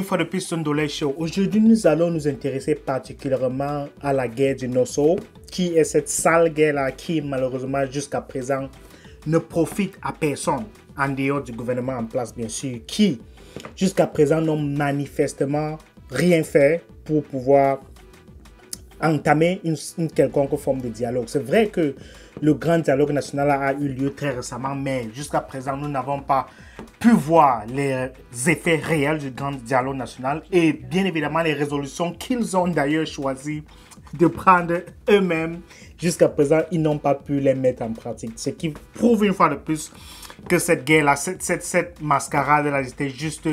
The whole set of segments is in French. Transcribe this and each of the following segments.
une fois de plus sur Ndolé Show. Aujourd'hui, nous allons nous intéresser particulièrement à la guerre du Nosso, qui est cette sale guerre-là qui, malheureusement, jusqu'à présent, ne profite à personne, en dehors du gouvernement en place, bien sûr, qui, jusqu'à présent, n'ont manifestement rien fait pour pouvoir entamer une quelconque forme de dialogue. C'est vrai que le grand dialogue national a eu lieu très récemment, mais jusqu'à présent, nous n'avons pas pu voir les effets réels du grand dialogue national et bien évidemment les résolutions qu'ils ont d'ailleurs choisi de prendre eux-mêmes. Jusqu'à présent, ils n'ont pas pu les mettre en pratique. Ce qui prouve une fois de plus que cette guerre-là, cette mascarade-là, c'était juste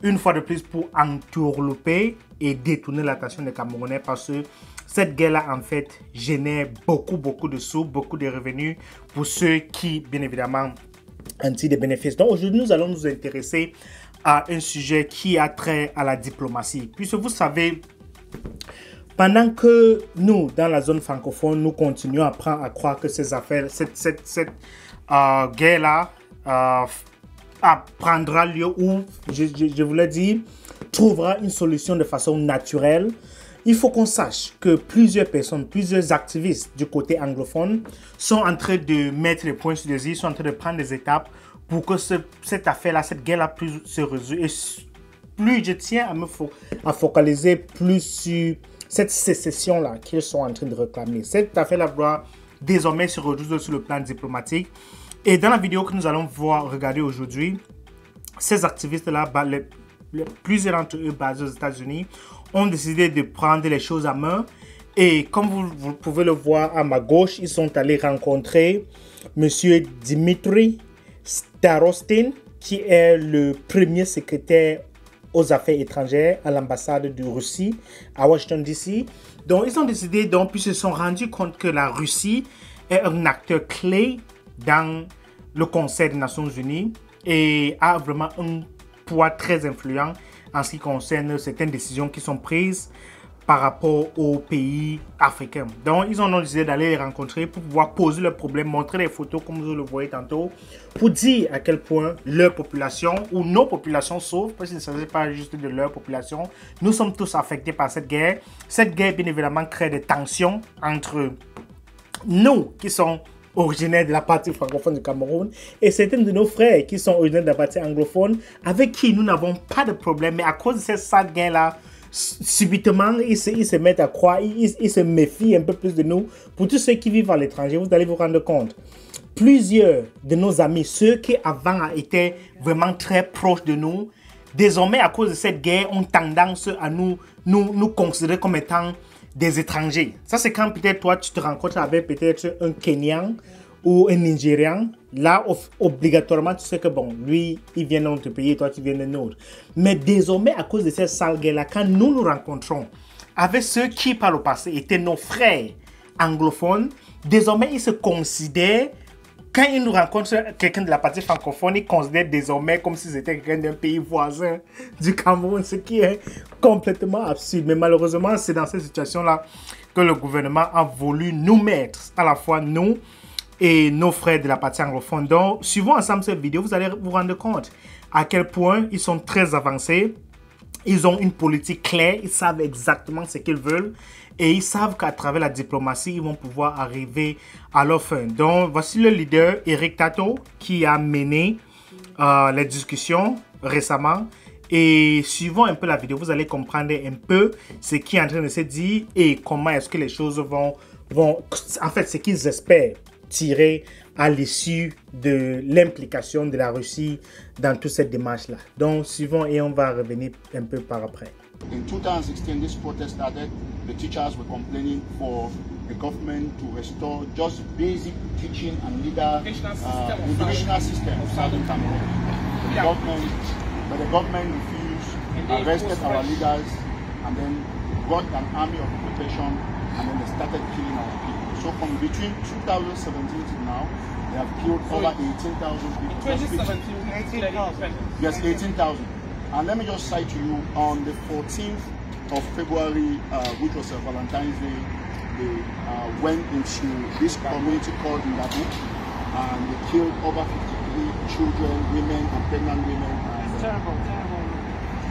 une fois de plus pour entourlouper et détourner l'attention des Camerounais, parce que cette guerre-là, en fait, génère beaucoup de sous, beaucoup de revenus pour ceux qui, bien évidemment, en tirent des bénéfices. Donc, aujourd'hui, nous allons nous intéresser à un sujet qui a trait à la diplomatie. Puisque vous savez, pendant que nous, dans la zone francophone, nous continuons à croire que ces affaires, cette guerre-là prendra lieu ou, je vous l'ai dit, trouvera une solution de façon naturelle. Il faut qu'on sache que plusieurs personnes, plusieurs activistes du côté anglophone sont en train de mettre les points sur les i, sont en train de prendre des étapes pour que cette affaire-là, cette guerre-là se résolve. Et plus je tiens à focaliser plus sur cette sécession-là qu'ils sont en train de réclamer. Cette affaire-là doit désormais se résoudre sur le plan diplomatique. Et dans la vidéo que nous allons regarder aujourd'hui, ces activistes-là, plusieurs d'entre eux basés aux États-Unis, ont décidé de prendre les choses à main. Et comme vous pouvez le voir à ma gauche, ils sont allés rencontrer M. Dimitri Starostin, qui est le premier secrétaire aux affaires étrangères à l'ambassade de Russie à Washington DC. Donc ils ont décidé, puis se sont rendus compte que la Russie est un acteur clé dans le Conseil des Nations Unies et a vraiment un poids très influent en ce qui concerne certaines décisions qui sont prises par rapport aux pays africains. Donc, ils ont décidé d'aller les rencontrer pour pouvoir poser leurs problèmes, montrer les photos comme vous le voyez tantôt, pour dire à quel point leur population ou nos populations souffrent, parce qu'il ne s'agit pas juste de leur population. Nous sommes tous affectés par cette guerre. Cette guerre, bien évidemment, crée des tensions entre nous qui sont originaires de la partie francophone du Cameroun et certains de nos frères qui sont originaires de la partie anglophone, avec qui nous n'avons pas de problème, mais à cause de cette sale guerre-là, subitement, ils se mettent à croire, ils se méfient un peu plus de nous. Pour tous ceux qui vivent à l'étranger, vous allez vous rendre compte, plusieurs de nos amis, ceux qui avant étaient vraiment très proches de nous, désormais à cause de cette guerre, ont tendance à nous considérer comme étant des étrangers. Ça, c'est quand peut-être toi, tu te rencontres avec peut-être un Kenyan ou un Nigérian. Là, obligatoirement, tu sais que bon, lui, il vient de notre pays et toi, tu viens de nôtre. Mais désormais, à cause de cette sale guerre-là, quand nous nous rencontrons avec ceux qui, par le passé, étaient nos frères anglophones, désormais, ils se considèrent, quand ils nous rencontrent quelqu'un de la partie francophone, ils considèrent désormais comme si c'était quelqu'un d'un pays voisin du Cameroun, ce qui est complètement absurde. Mais malheureusement, c'est dans cette situation-là que le gouvernement a voulu nous mettre, à la fois nous et nos frères de la partie anglophone. Donc, suivons ensemble cette vidéo, vous allez vous rendre compte à quel point ils sont très avancés. Ils ont une politique claire, ils savent exactement ce qu'ils veulent et ils savent qu'à travers la diplomatie, ils vont pouvoir arriver à leur fin. Donc, voici le leader, Eric Tato, qui a mené les discussions récemment. Et suivant un peu la vidéo, vous allez comprendre un peu ce qui est en train de se dire et comment est-ce que les choses vont en fait, ce qu'ils espèrent tirer à l'issue de l'implication de la Russie dans toute cette démarche-là. Donc, suivons et on va revenir un peu par après. In 2016, this protest started. The teachers were complaining for the government to restore just basic teaching and educational system of Southern Cameroon. But the government refused, arrested our leaders, and then brought an army of occupation, and then they started killing our people. So from between 2017 to now, they have killed over 18,000 people. 2017, 18,000. Yes, 18,000. And let me just cite to you, on the 14th of February, which was a Valentine's Day, they went into this community called Ndabu, and they killed over 53 children, women, and pregnant women. And, terrible.